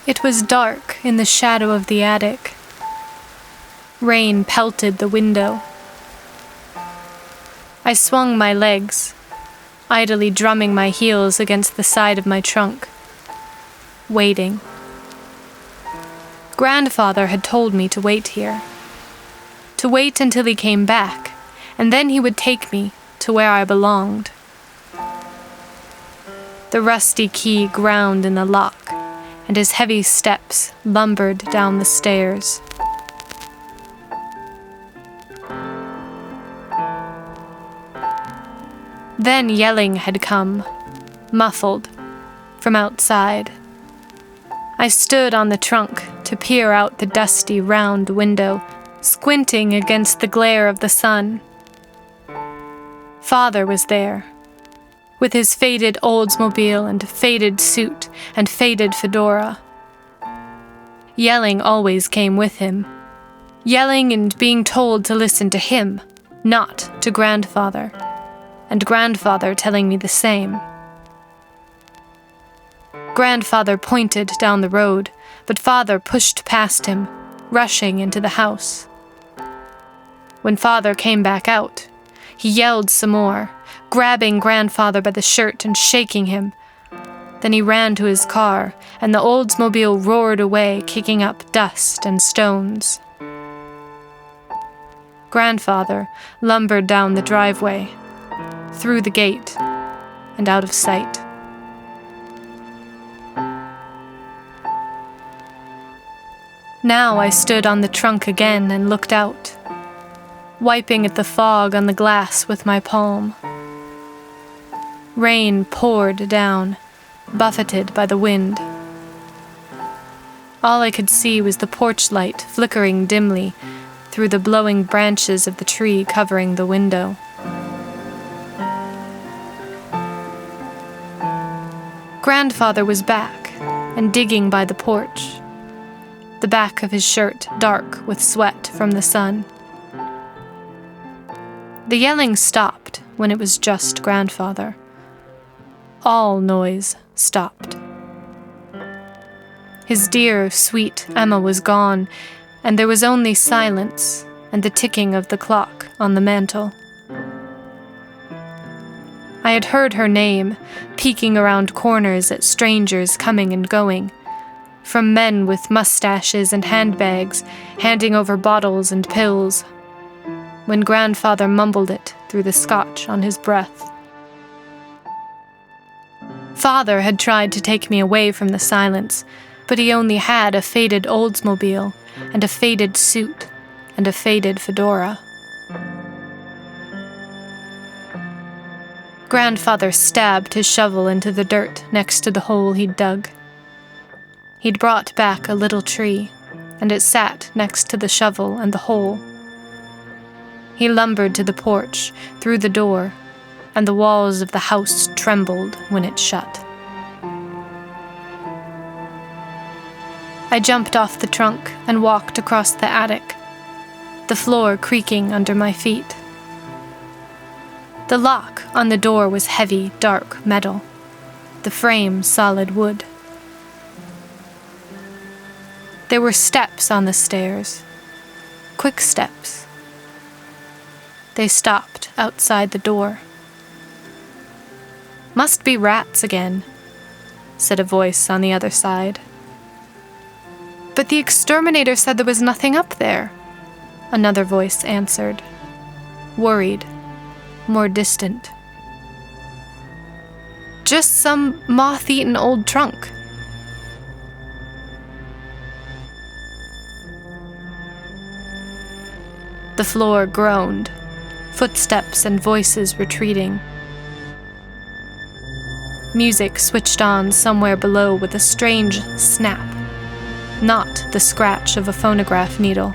It was dark in the shadow of the attic. Rain pelted the window. I swung my legs, idly drumming my heels against the side of my trunk, waiting. Grandfather had told me to wait here, to wait until he came back, and then he would take me to where I belonged. The rusty key ground in the lock, and his heavy steps lumbered down the stairs. Then yelling had come, muffled, from outside. I stood on the trunk to peer out the dusty, round window, squinting against the glare of the sun. Father was there, with his faded Oldsmobile and faded suit and faded fedora. Yelling always came with him, yelling and being told to listen to him, not to Grandfather, and Grandfather telling me the same. Grandfather pointed down the road, but Father pushed past him, rushing into the house. When Father came back out, he yelled some more, grabbing Grandfather by the shirt and shaking him. Then he ran to his car, and the Oldsmobile roared away, kicking up dust and stones. Grandfather lumbered down the driveway, through the gate, and out of sight. Now I stood on the trunk again and looked out, wiping at the fog on the glass with my palm. Rain poured down, buffeted by the wind. All I could see was the porch light flickering dimly through the blowing branches of the tree covering the window. Grandfather was back and digging by the porch, the back of his shirt dark with sweat from the sun. The yelling stopped when it was just Grandfather. All noise stopped. His dear, sweet Emma was gone, and there was only silence and the ticking of the clock on the mantel. I had heard her name, peeking around corners at strangers coming and going, from men with mustaches and handbags, handing over bottles and pills, when Grandfather mumbled it through the scotch on his breath. Father had tried to take me away from the silence, but he only had a faded Oldsmobile and a faded suit and a faded fedora. Grandfather stabbed his shovel into the dirt next to the hole he'd dug. He'd brought back a little tree, and it sat next to the shovel and the hole. He lumbered to the porch, through the door, and the walls of the house trembled when it shut. I jumped off the trunk and walked across the attic, the floor creaking under my feet. The lock on the door was heavy, dark metal, the frame solid wood. There were steps on the stairs, quick steps. They stopped outside the door. "Must be rats again," said a voice on the other side. "But the exterminator said there was nothing up there," another voice answered, worried, more distant. "Just some moth-eaten old trunk." The floor groaned, footsteps and voices retreating. Music switched on somewhere below with a strange snap, not the scratch of a phonograph needle.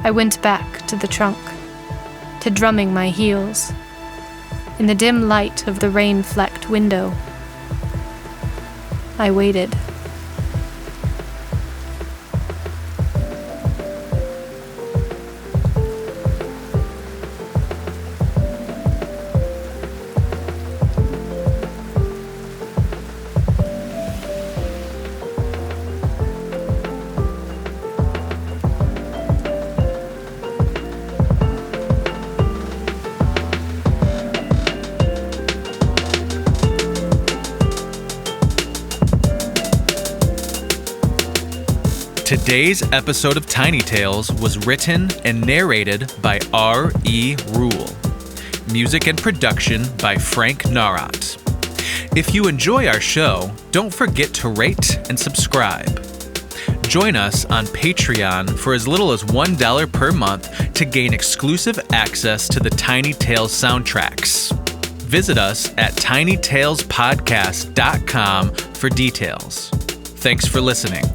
I went back to the trunk, to drumming my heels, in the dim light of the rain-flecked window. I waited. Today's episode of Tiny Tales was written and narrated by R.E. Rule. Music and production by Frank Narat. If you enjoy our show, don't forget to rate and subscribe. Join us on Patreon for as little as $1 per month to gain exclusive access to the Tiny Tales soundtracks. Visit us at tinytalespodcast.com for details. Thanks for listening.